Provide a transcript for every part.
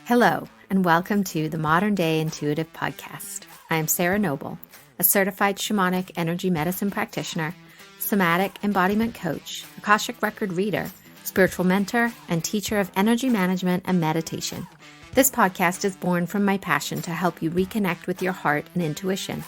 Hello, and welcome to the Modern Day Intuitive Podcast. I am Sarah Noble, a certified shamanic energy medicine practitioner, somatic embodiment coach, Akashic record reader, spiritual mentor, and teacher of energy management and meditation. This podcast is born from my passion to help you reconnect with your heart and intuition.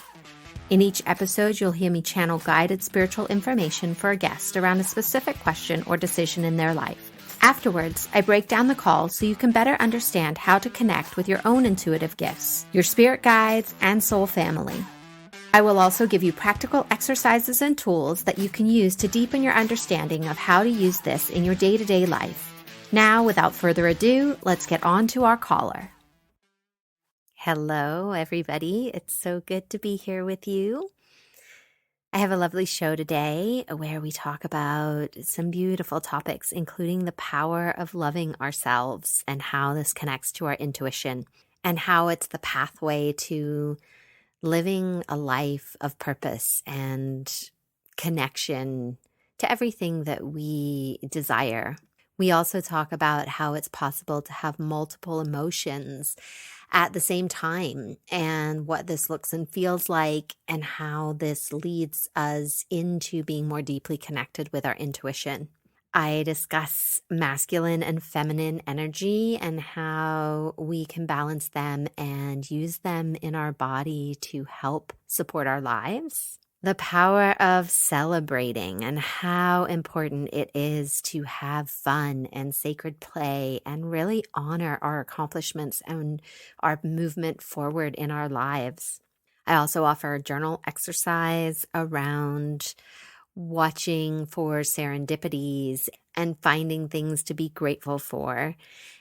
In each episode, you'll hear me channel guided spiritual information for a guest around a specific question or decision in their life. Afterwards, I break down the call so you can better understand how to connect with your own intuitive gifts, your spirit guides, and soul family. I will also give you practical exercises and tools that you can use to deepen your understanding of how to use this in your day-to-day life. Now, without further ado, let's get on to our caller. Hello, everybody. It's so good to be here with you. I have a lovely show today where we talk about some beautiful topics, including the power of loving ourselves and how this connects to our intuition and how it's the pathway to living a life of purpose and connection to everything that we desire. We also talk about how it's possible to have multiple emotions at the same time and what this looks and feels like and how this leads us into being more deeply connected with our intuition. I discuss masculine and feminine energy and how we can balance them and use them in our body to help support our lives. The power of celebrating and how important it is to have fun and sacred play and really honor our accomplishments and our movement forward in our lives. I also offer a journal exercise around watching for serendipities and finding things to be grateful for,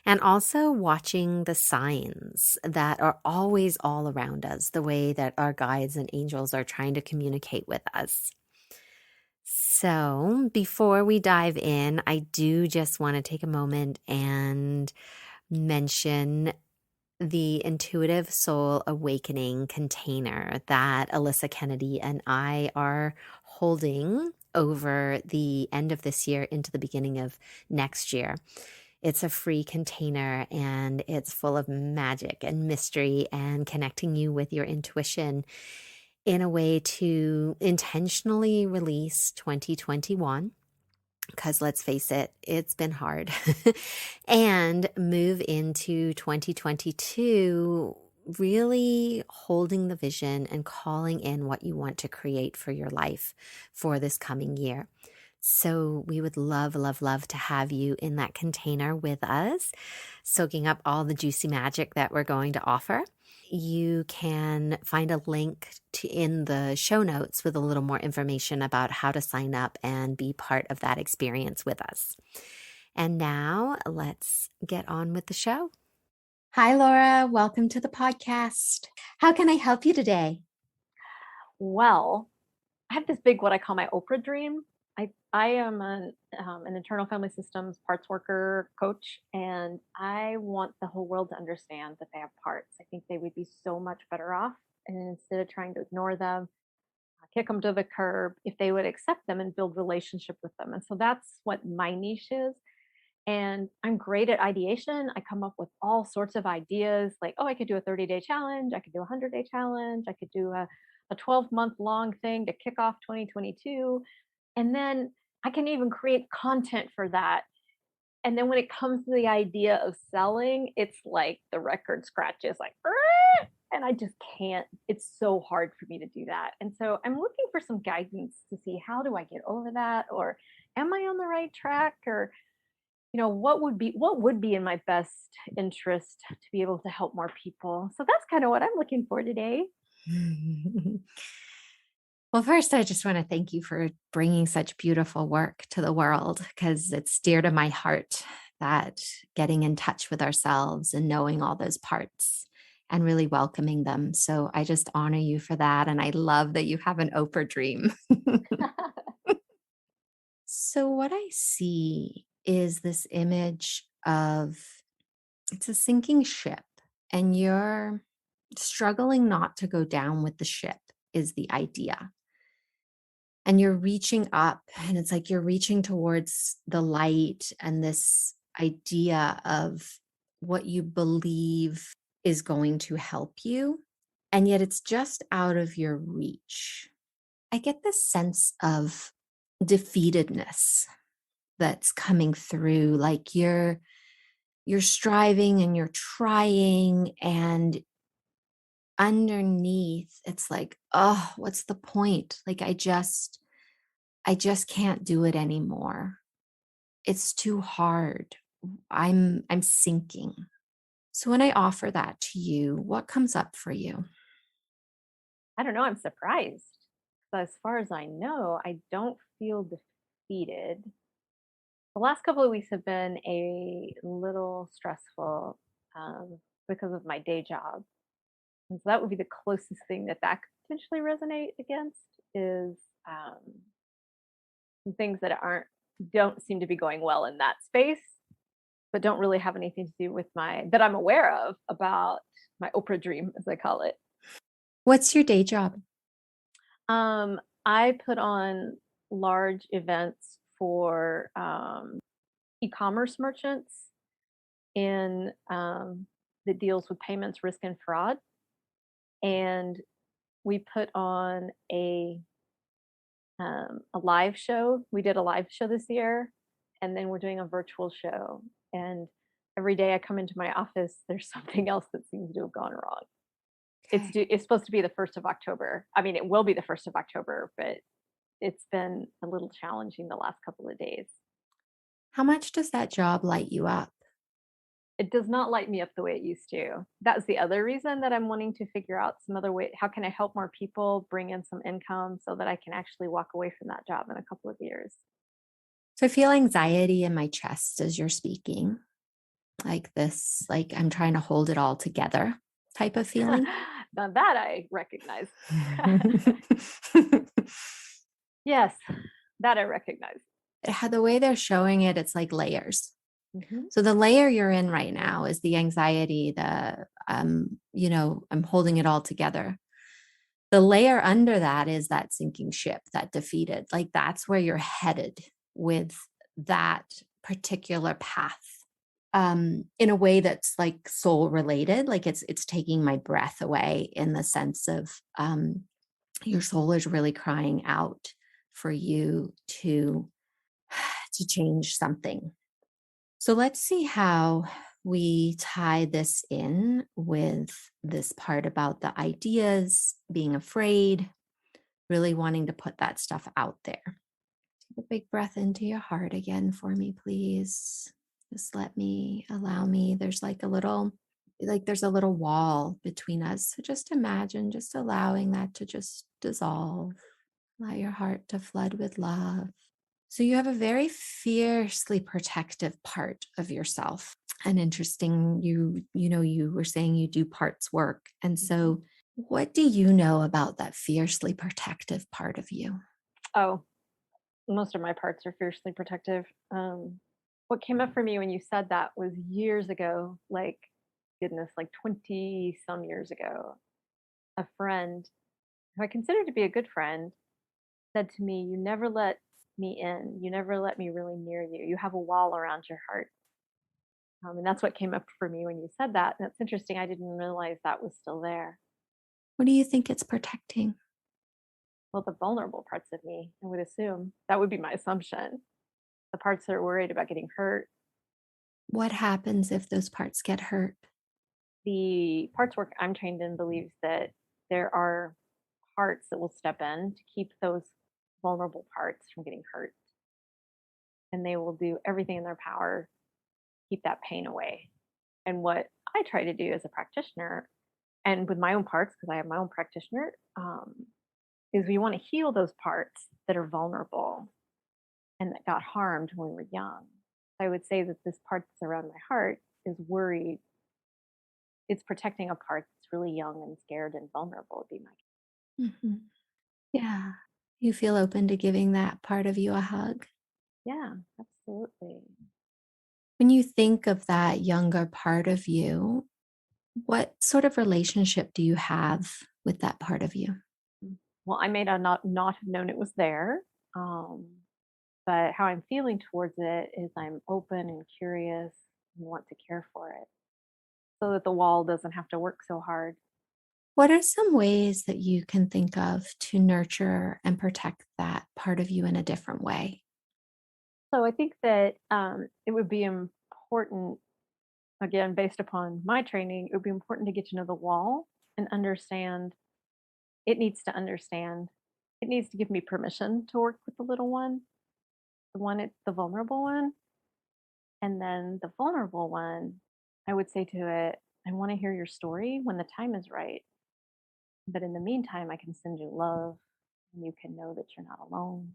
and also watching the signs that are always all around us, the way that our guides and angels are trying to communicate with us. So before we dive in, I do just want to take a moment and mention the Intuitive Soul Awakening container that Alyssa Kennedy and I are holding over the end of this year into the beginning of next year. It's a free container and it's full of magic and mystery and connecting you with your intuition in a way to intentionally release 2021. Because let's face it, it's been hard, and move into 2022 really holding the vision and calling in what you want to create for your life for this coming year. So we would love, love, love to have you in that container with us, soaking up all the juicy magic that we're going to offer. You can find a link in the show notes with a little more information about how to sign up and be part of that experience with us. And now let's get on with the show. Hi, Laura. Welcome to the podcast. How can I help you today? Well, I have this big, what I call my Oprah dream. I am an internal family systems parts worker coach, and I want the whole world to understand that they have parts. I think they would be so much better off, and instead of trying to ignore them, kick them to the curb, if they would accept them and build relationship with them. And so that's what my niche is. And I'm great at ideation. I come up with all sorts of ideas like, oh, I could do a 30-day challenge. I could do a 100-day challenge. I could do a 12-month long thing to kick off 2022. And then I can even create content for that. And then when it comes to the idea of selling, it's like the record scratches like, "Arrgh!" And I just can't. It's so hard for me to do that. And so I'm looking for some guidance to see, how do I get over that? Or am I on the right track? Or what would be in my best interest to be able to help more people? So that's kind of what I'm looking for today. Well, first, I just want to thank you for bringing such beautiful work to the world, because it's dear to my heart that getting in touch with ourselves and knowing all those parts and really welcoming them. So I just honor you for that. And I love that you have an Oprah dream. So what I see is this image of, it's a sinking ship, and you're struggling not to go down with the ship is the idea. And you're reaching up, and it's like you're reaching towards the light and this idea of what you believe is going to help you, and yet it's just out of your reach. I get this sense of defeatedness that's coming through, like you're striving and you're trying, and underneath it's like, oh, what's the point? Like I just can't do it anymore. It's too hard. I'm sinking. So when I offer that to you, what comes up for you? I don't know, I'm surprised. So as far as I know, I don't feel defeated. The last couple of weeks have been a little stressful because of my day job. And so that would be the closest thing that could potentially resonate against is um, some things that don't seem to be going well in that space, but don't really have anything to do with my that I'm aware of about my Oprah dream, as I call it. What's your day job? I put on large events for e-commerce merchants in that deals with payments, risk, and fraud. And we put on a live show. We did a live show this year, and then we're doing a virtual show. And every day I come into my office, there's something else that seems to have gone wrong. Okay. It's supposed to be the 1st of October. I mean, it will be the 1st of October, but it's been a little challenging the last couple of days. How much does that job light you up? It does not light me up the way it used to. That's the other reason that I'm wanting to figure out some other way. How can I help more people bring in some income so that I can actually walk away from that job in a couple of years? So I feel anxiety in my chest as you're speaking, like this, like I'm trying to hold it all together type of feeling. Now that I recognize. Yes, that I recognize. How the way they're showing it, it's like layers. Mhm. So the layer you're in right now is the anxiety, I'm holding it all together. The layer under that is that sinking ship, that defeated. Like that's where you're headed with that particular path. In a way that's like soul related, like it's taking my breath away in the sense of your soul is really crying out for you to change something. So let's see how we tie this in with this part about the ideas, being afraid, really wanting to put that stuff out there. Take a big breath into your heart again for me, please. Just allow me. There's a little wall between us. So just imagine just allowing that to just dissolve. Allow your heart to flood with love. So you have a very fiercely protective part of yourself. And interesting, you were saying you do parts work. And Mhm. so what do you know about that fiercely protective part of you? Oh, most of my parts are fiercely protective. What came up for me when you said that was years ago, like, goodness, like 20 some years ago. A friend who I consider to be a good friend said to me, "You never let me in. You never let me really near you. You have a wall around your heart." And that's what came up for me when you said that. And that's interesting. I didn't realize that was still there. What do you think it's protecting? Well, the vulnerable parts of me, I would assume. That would be my assumption. The parts that are worried about getting hurt. What happens if those parts get hurt? The parts work I'm trained in believes that there are parts that will step in to keep those vulnerable parts from getting hurt. And they will do everything in their power to keep that pain away. And what I try to do as a practitioner and with my own parts, because I have my own practitioner, is we want to heal those parts that are vulnerable and that got harmed when we were young. I would say that this part that's around my heart is worried. It's protecting a part that's really young and scared and vulnerable, would be my Mhm. Yeah. You feel open to giving that part of you a hug? yeah, absolutely. When you think of that younger part of you, what sort of relationship do you have with that part of you? Mm. Well, I may not have known it was there, um, but how I'm feeling towards it is I'm open and curious and want to care for it. so that the wall doesn't have to work so hard. What are some ways that you can think of to nurture and protect that part of you in a different way? So I think that it would be important, again, based upon my training, it would be important to get to know the wall and understand it needs to understand. It needs to give me permission to work with the little one, the vulnerable one. And then the vulnerable one, I would say to it, I want to hear your story when the time is right. But in the meantime, I can send you love and you can know that you're not alone.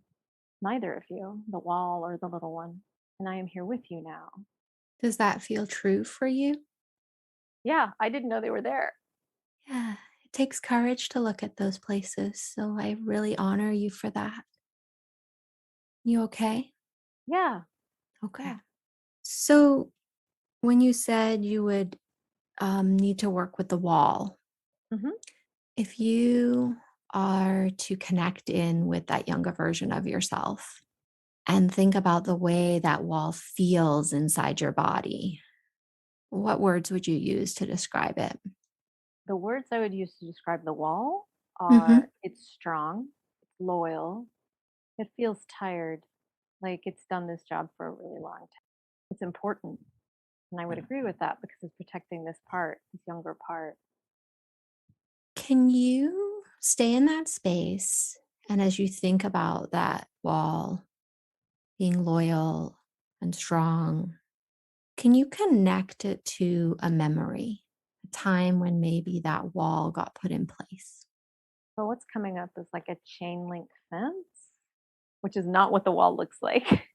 Neither of you, the wall or the little one. And I am here with you now. Does that feel true for you? Yeah, I didn't know they were there. Yeah, it takes courage to look at those places. So I really honor you for that. You okay? Yeah, Okay. yeah. So when you said you would need to work with the wall, Hmm. if you are to connect in with that younger version of yourself and think about the way that wall feels inside your body, what words would you use to describe it? The words I would use to describe the wall Hmm. are it's strong, it's loyal, it feels tired, like it's done this job for a really long time. It's important. And I would agree with that because it's protecting this part, this younger part. Can you stay in that space? And as you think about that wall being loyal and strong, can you connect it to a memory, a time when maybe that wall got put in place? So what's coming up is like a chain link fence, which is not what the wall looks like.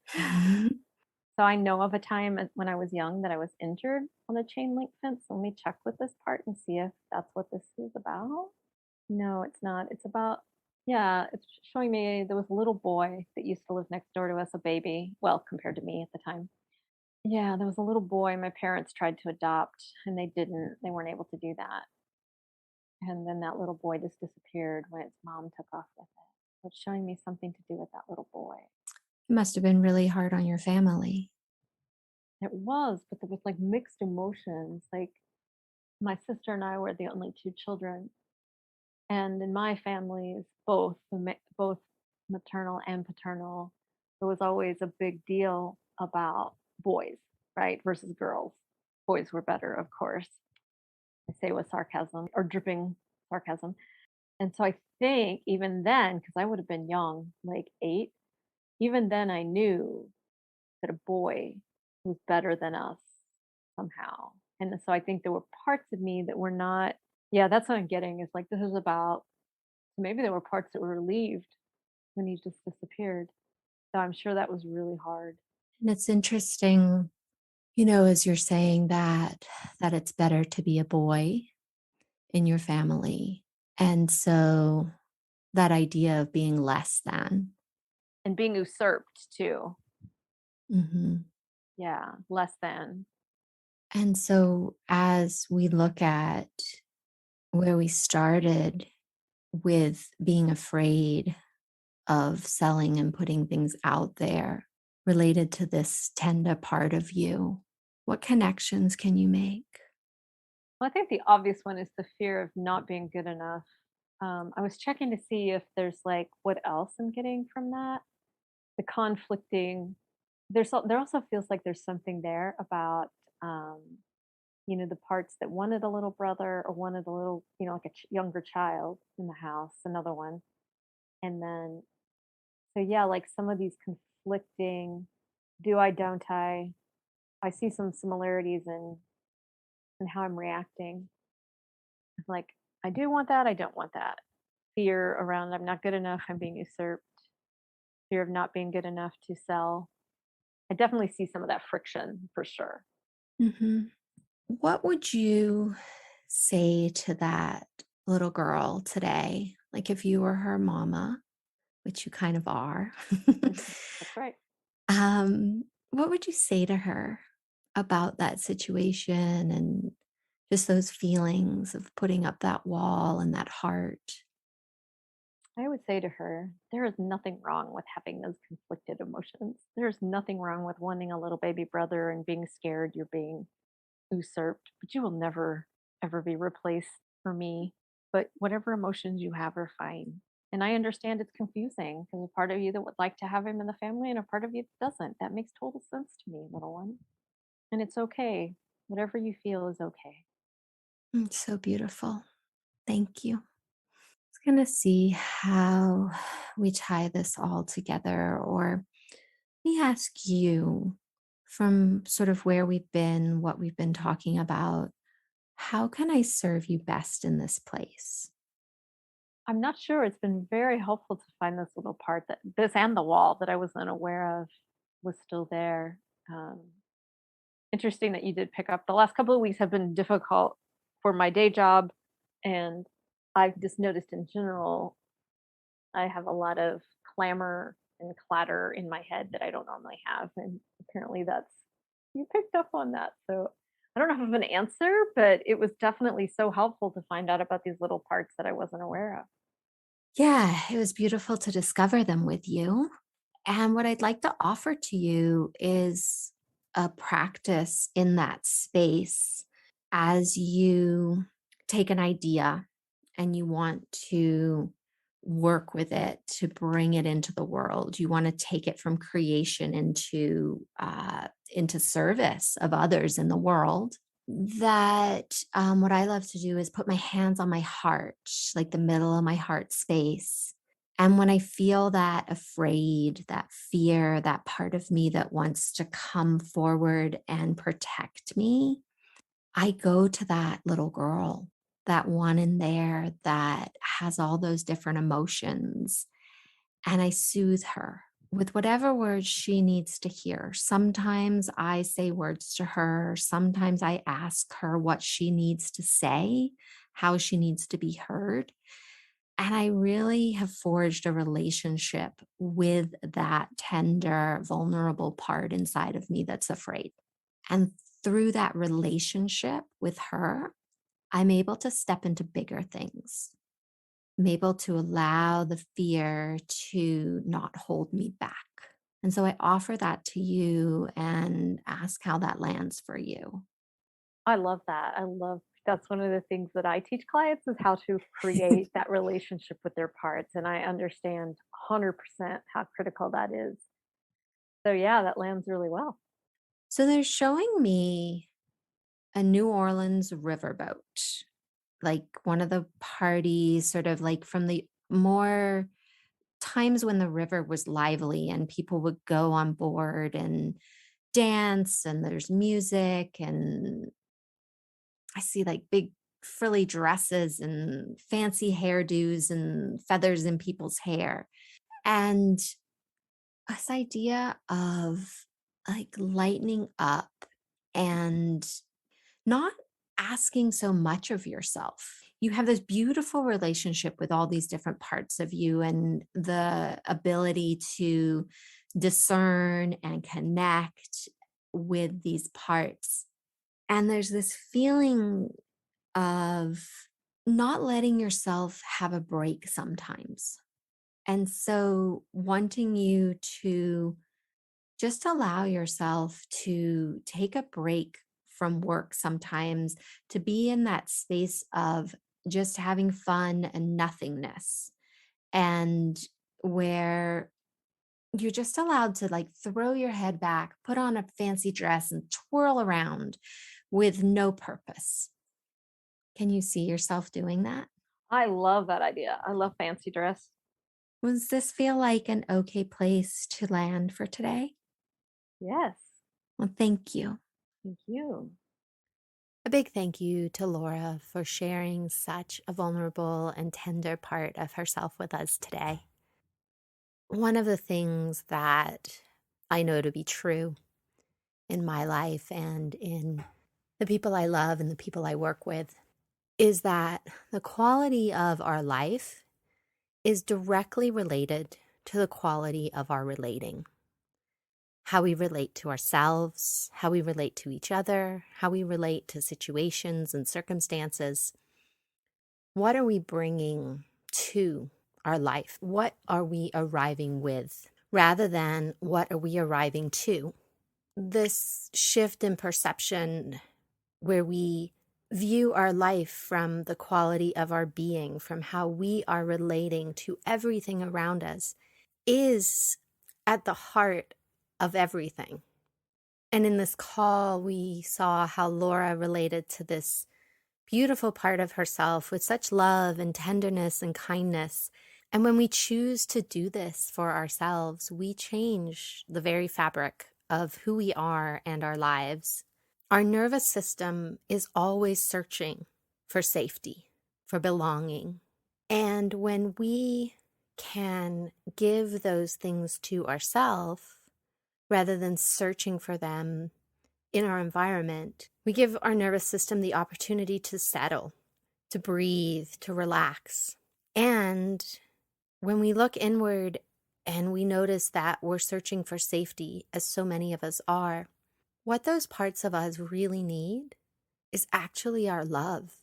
So I know of a time when I was young that I was injured on a chain link fence. Let me check with this part and see if that's what this is about. No, it's not. It's about, yeah, it's showing me there was a little boy that used to live next door to us, a baby. Well, compared to me at the time. Yeah, there was a little boy my parents tried to adopt and they didn't. They weren't able to do that. And then that little boy just disappeared when its mom took off with it. So it's showing me something to do with that little boy. It must have been really hard on your family. It was, but there was like mixed emotions. Like my sister and I were the only two children, and in my families, both maternal and paternal, there was always a big deal about boys, right, versus girls. Boys were better, of course. I say with sarcasm or dripping sarcasm. And so I think even then, because I would have been young, like 8, even then I knew that a boy was better than us somehow. And so I think there were parts of me that were not, yeah, that's what I'm getting is like this is about, maybe there were parts that were relieved when he just disappeared. So I'm sure that was really hard. And it's interesting, as you're saying that it's better to be a boy in your family. And so that idea of being less than. And being usurped too. Mhm. Yeah, less than. And so as we look at where we started with being afraid of selling and putting things out there related to this tender part of you, what connections can you make? Well, I think the obvious one is the fear of not being good enough. I was checking to see if there's like what else I'm getting from that. The conflicting. There also feels like there's something there about the parts that wanted a little brother or wanted a little, like a younger child in the house, another one, and then so yeah, like some of these conflicting. Do I? Don't I? I see some similarities in how I'm reacting. Like I do want that. I don't want that. Fear around I'm not good enough. I'm being usurped. Fear of not being good enough to sell. I definitely see some of that friction for sure. Mhm. What would you say to that little girl today? Like if you were her mama, which you kind of are. Mhm. That's right. What would you say to her about that situation and just those feelings of putting up that wall and that heart? I would say to her, there is nothing wrong with having those conflicted emotions. There's nothing wrong with wanting a little baby brother and being scared you're being usurped, but you will never, ever be replaced for me. But whatever emotions you have are fine. And I understand it's confusing because a part of you that would like to have him in the family and a part of you that doesn't. That makes total sense to me, little one. And it's okay. Whatever you feel is okay. It's so beautiful. Thank you. It's going to see how we tie this all together, or let me ask you from sort of where we've been, what we've been talking about. How can I serve you best in this place? I'm not sure. It's been very helpful to find this little part that this and the wall that I was unaware of was still there. Um, Interesting that you did pick up. The last couple of weeks have been difficult for my day job, and I've just noticed in general, I have a lot of clamor and clatter in my head that I don't normally have, and apparently that's you picked up on that. So I don't know if I have an answer, but it was definitely so helpful to find out about these little parts that I wasn't aware of. Yeah, it was beautiful to discover them with you. And what I'd like to offer to you is a practice in that space as you take an idea and you want to work with it to bring it into the world. You want to take it from creation into service of others in the world. That what I love to do is put my hands on my heart, like the middle of my heart space, and when I feel that afraid, that fear, that part of me that wants to come forward and protect me, I go to that little girl, that one in there that has all those different emotions, and I soothe her with whatever words she needs to hear. Sometimes I say words to her, sometimes I ask her what she needs to say, how she needs to be heard. And I really have forged a relationship with that tender, vulnerable part inside of me that's afraid. And through that relationship with her, I'm able to step into bigger things. I'm able to allow the fear to not hold me back. And so I offer that to you and ask how that lands for you. I love that. I love that's one of the things that I teach clients is how to create that relationship with their parts, and I understand 100% how critical that is. So yeah, that lands really well. So they're showing me a New Orleans riverboat, like one of the parties, sort of like from the more times when the river was lively and people would go on board and dance, and there's music, and I see like big frilly dresses and fancy hairdos and feathers in people's hair. And this idea of like lightening up and not asking so much of yourself. You have this beautiful relationship with all these different parts of you and the ability to discern and connect with these parts. And there's this feeling of not letting yourself have a break sometimes. And so wanting you to just allow yourself to take a break from work sometimes, to be in that space of just having fun and nothingness, and where you're just allowed to like throw your head back, put on a fancy dress, and twirl around with no purpose. Can you see yourself doing that? I love that idea. I love fancy dress. Does this feel like an okay place to land for today? Yes. Well, thank you. Thank you. A big thank you to Laura for sharing such a vulnerable and tender part of herself with us today. One of the things that I know to be true in my life and in the people I love and the people I work with is that the quality of our life is directly related to the quality of our relating. How we relate to ourselves, how we relate to each other, how we relate to situations and circumstances. What are we bringing to our life? What are we arriving with rather than what are we arriving to? This shift in perception where we view our life from the quality of our being, from how we are relating to everything around us, is at the heart of everything. And in this call, we saw how Laura related to this beautiful part of herself with such love and tenderness and kindness. And when we choose to do this for ourselves, we change the very fabric of who we are and our lives. Our nervous system is always searching for safety, for belonging. And when we can give those things to ourselves, rather than searching for them in our environment, we give our nervous system the opportunity to settle, to breathe, to relax. And when we look inward and we notice that we're searching for safety, as so many of us are, what those parts of us really need is actually our love.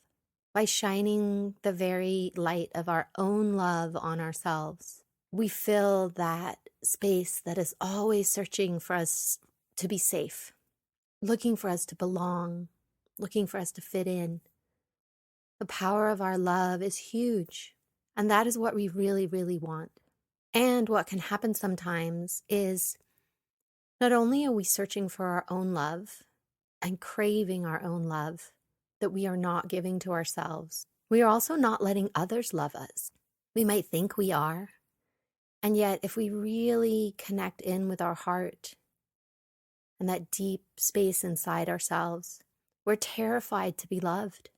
By shining the very light of our own love on ourselves, we fill that space that is always searching for us to be safe, looking for us to belong, looking for us to fit in. The power of our love is huge, and that is what we really, really want. And what can happen sometimes is not only are we searching for our own love and craving our own love that we are not giving to ourselves, we are also not letting others love us. We might think we are, and yet if we really connect in with our heart and that deep space inside ourselves, we're terrified to be loved,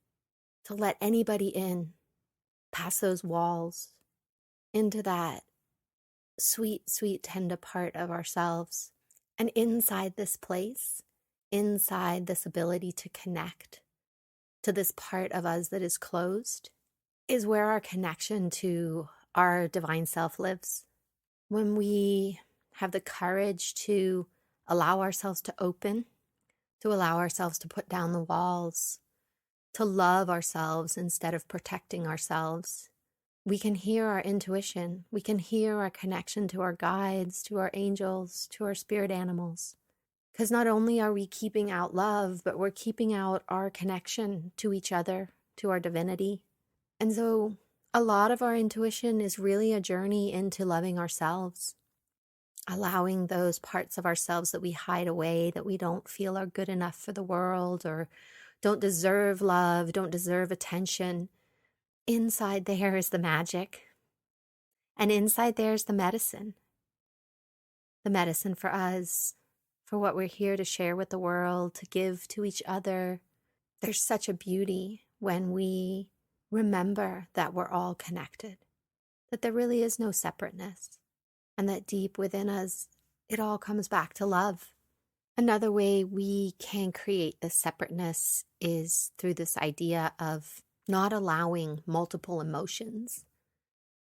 to let anybody in, past those walls, into that sweet, sweet, tender part of ourselves. And inside this place, inside this ability to connect to this part of us that is closed, is where our connection to our divine self lives. When we have the courage to allow ourselves to open, to allow ourselves to put down the walls, to love ourselves instead of protecting ourselves, we can hear our intuition. We can hear our connection to our guides, to our angels, to our spirit animals. Because not only are we keeping out love, but we're keeping out our connection to each other, to our divinity. And so a lot of our intuition is really a journey into loving ourselves, allowing those parts of ourselves that we hide away, that we don't feel are good enough for the world or don't deserve love, don't deserve attention. Inside there is the magic. And inside there is the medicine. The medicine for us, for what we're here to share with the world, to give to each other. There's such a beauty when we remember that we're all connected, that there really is no separateness, and that deep within us, it all comes back to love. Another way we can create this separateness is through this idea of not allowing multiple emotions.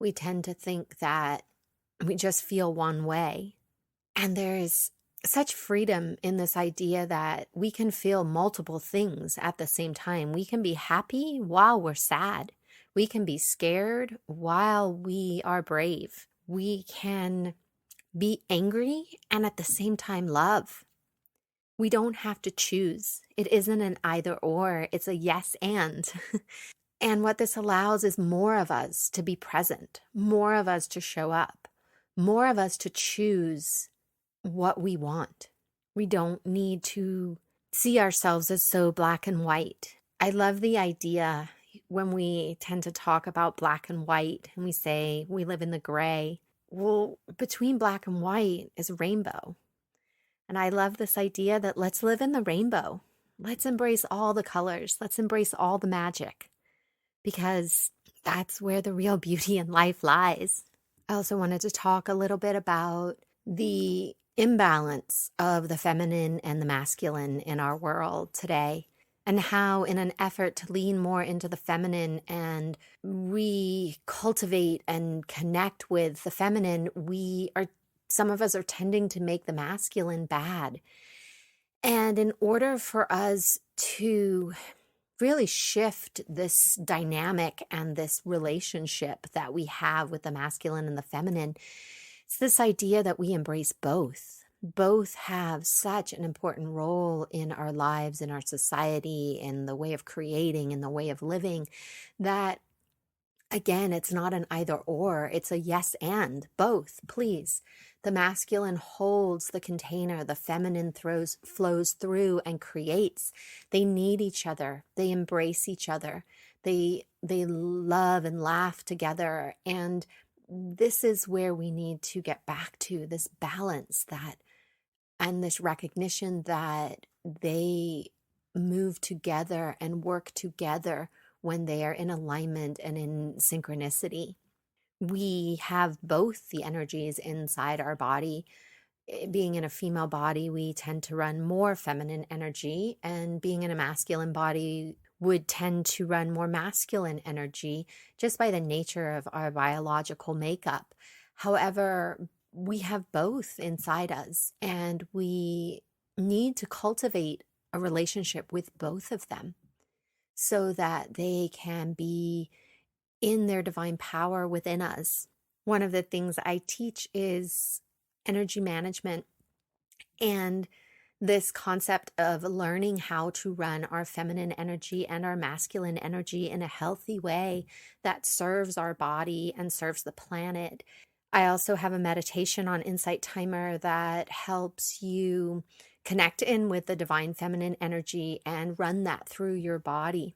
We tend to think that we just feel one way. And there is such freedom in this idea that we can feel multiple things at the same time. We can be happy while we're sad. We can be scared while we are brave. We can be angry and at the same time love. We don't have to choose. It isn't an either or, it's a yes and. And what this allows is more of us to be present, more of us to show up, more of us to choose what we want. We don't need to see ourselves as so black and white. I love the idea when we tend to talk about black and white and we say we live in the gray. Well, between black and white is a rainbow. And I love this idea that let's live in the rainbow. Let's embrace all the colors. Let's embrace all the magic, because that's where the real beauty in life lies. I also wanted to talk a little bit about the imbalance of the feminine and the masculine in our world today, and how in an effort to lean more into the feminine and recultivate and connect with the feminine, some of us are tending to make the masculine bad. And in order for us to really shift this dynamic and this relationship that we have with the masculine and the feminine, it's this idea that we embrace both. both have such an important role in our lives, in our society, in the way of creating, in the way of living, that again, it's not an either or, it's a yes and both, please. The masculine holds the container, the feminine flows through and creates. They need each other, they embrace each other, they love and laugh together. And this is where we need to get back to this balance, that and this recognition that they move together and work together when they are in alignment and in synchronicity. We have both the energies inside our body. Being in a female body, we tend to run more feminine energy, and being in a masculine body would tend to run more masculine energy just by the nature of our biological makeup. However, we have both inside us, and we need to cultivate a relationship with both of them so that they can be in their divine power within us. One of the things I teach is energy management, and this concept of learning how to run our feminine energy and our masculine energy in a healthy way that serves our body and serves the planet. I also have a meditation on Insight Timer that helps you connect in with the divine feminine energy and run that through your body.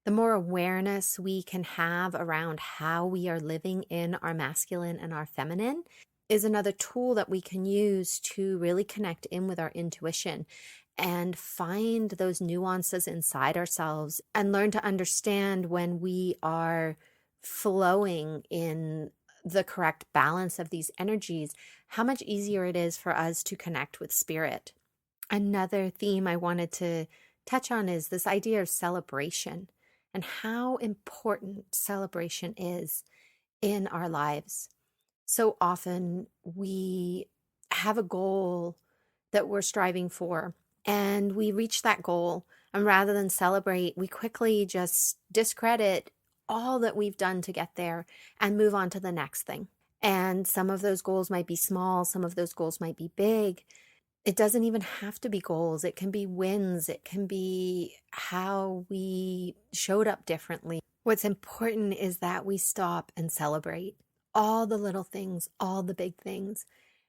The more awareness we can have around how we are living in our masculine and our feminine is another tool that we can use to really connect in with our intuition and find those nuances inside ourselves and learn to understand when we are flowing in the correct balance of these energies, how much easier it is for us to connect with spirit. Another theme I wanted to touch on is this idea of celebration and how important celebration is in our lives. So often we have a goal that we're striving for, and we reach that goal, and rather than celebrate, we quickly just discredit all that we've done to get there and move on to the next thing. And some of those goals might be small, some of those goals might be big. It doesn't even have to be goals. It can be wins. It can be how we showed up differently. What's important is that we stop and celebrate all the little things, all the big things.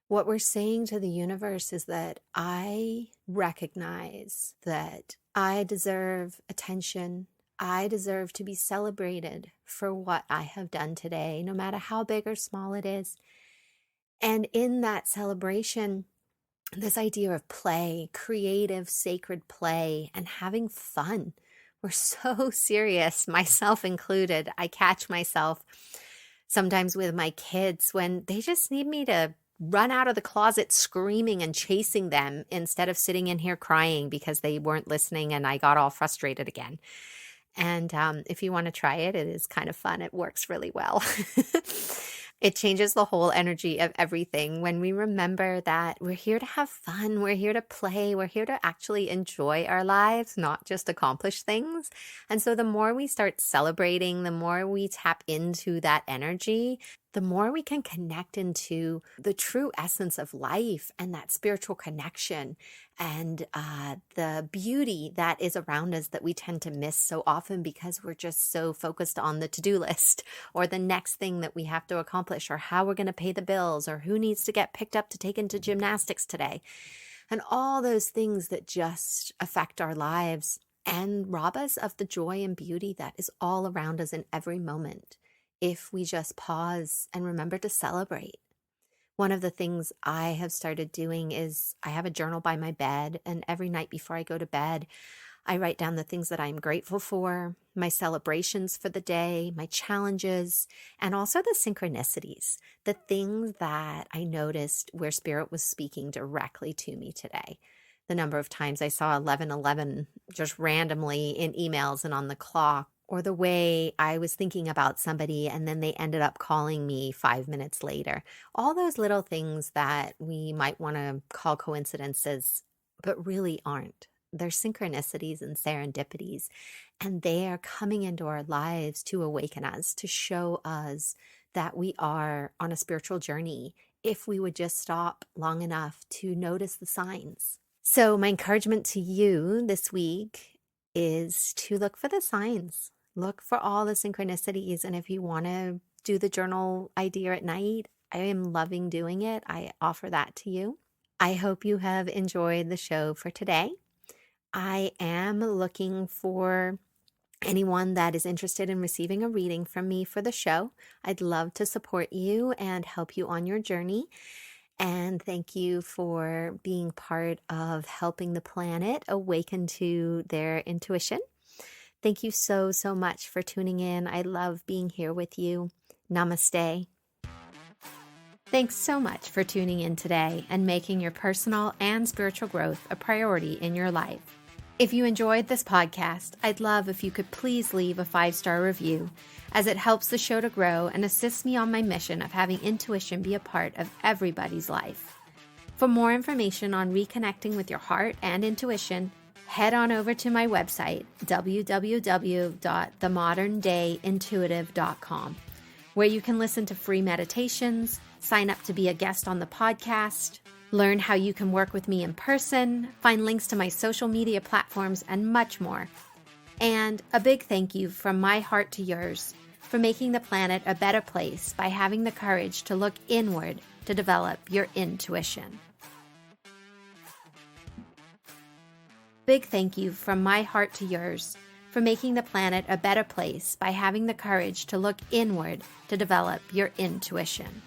What we're saying to the universe is that I recognize that I deserve attention. I deserve to be celebrated for what I have done today, no matter how big or small it is. And in that celebration, this idea of play, creative, sacred play, and having fun. We're so serious, myself included. I catch myself sometimes with my kids when they just need me to run out of the closet screaming and chasing them instead of sitting in here crying because they weren't listening and I got all frustrated again. And if you want to try it, it is kind of fun. It works really well. It changes the whole energy of everything when we remember that we're here to have fun, we're here to play, we're here to actually enjoy our lives, not just accomplish things. And so the more we start celebrating, the more we tap into that energy, the more we can connect into the true essence of life and that spiritual connection and the beauty that is around us that we tend to miss so often because we're just so focused on the to-do list or the next thing that we have to accomplish or how we're going to pay the bills or who needs to get picked up to take into gymnastics today. And all those things that just affect our lives and rob us of the joy and beauty that is all around us in every moment if we just pause and remember to celebrate. One of the things I have started doing is I have a journal by my bed, and every night before I go to bed, I write down the things that I'm grateful for, my celebrations for the day, my challenges, and also the synchronicities, the things that I noticed where Spirit was speaking directly to me today. The number of times I saw 11:11 just randomly in emails and on the clock, or the way I was thinking about somebody and then they ended up calling me 5 minutes later. All those little things that we might want to call coincidences, but really aren't. They're synchronicities and serendipities, and they are coming into our lives to awaken us, to show us that we are on a spiritual journey if we would just stop long enough to notice the signs. So my encouragement to you this week is to look for the signs. Look for all the synchronicities. And if you want to do the journal idea at night, I am loving doing it. I offer that to you. I hope you have enjoyed the show for today. I am looking for anyone that is interested in receiving a reading from me for the show. I'd love to support you and help you on your journey. And thank you for being part of helping the planet awaken to their intuition. Thank you so, so much for tuning in. I love being here with you. Namaste. Thanks so much for tuning in today and making your personal and spiritual growth a priority in your life. If you enjoyed this podcast, I'd love if you could please leave a 5-star review, as it helps the show to grow and assists me on my mission of having intuition be a part of everybody's life. For more information on reconnecting with your heart and intuition, head on over to my website, www.themodernDayIntuitive.com, where you can listen to free meditations, sign up to be a guest on the podcast, learn how you can work with me in person, find links to my social media platforms, and much more. And a big thank you from my heart to yours for making the planet a better place by having the courage to look inward to develop your intuition. Big thank you from my heart to yours for making the planet a better place by having the courage to look inward to develop your intuition.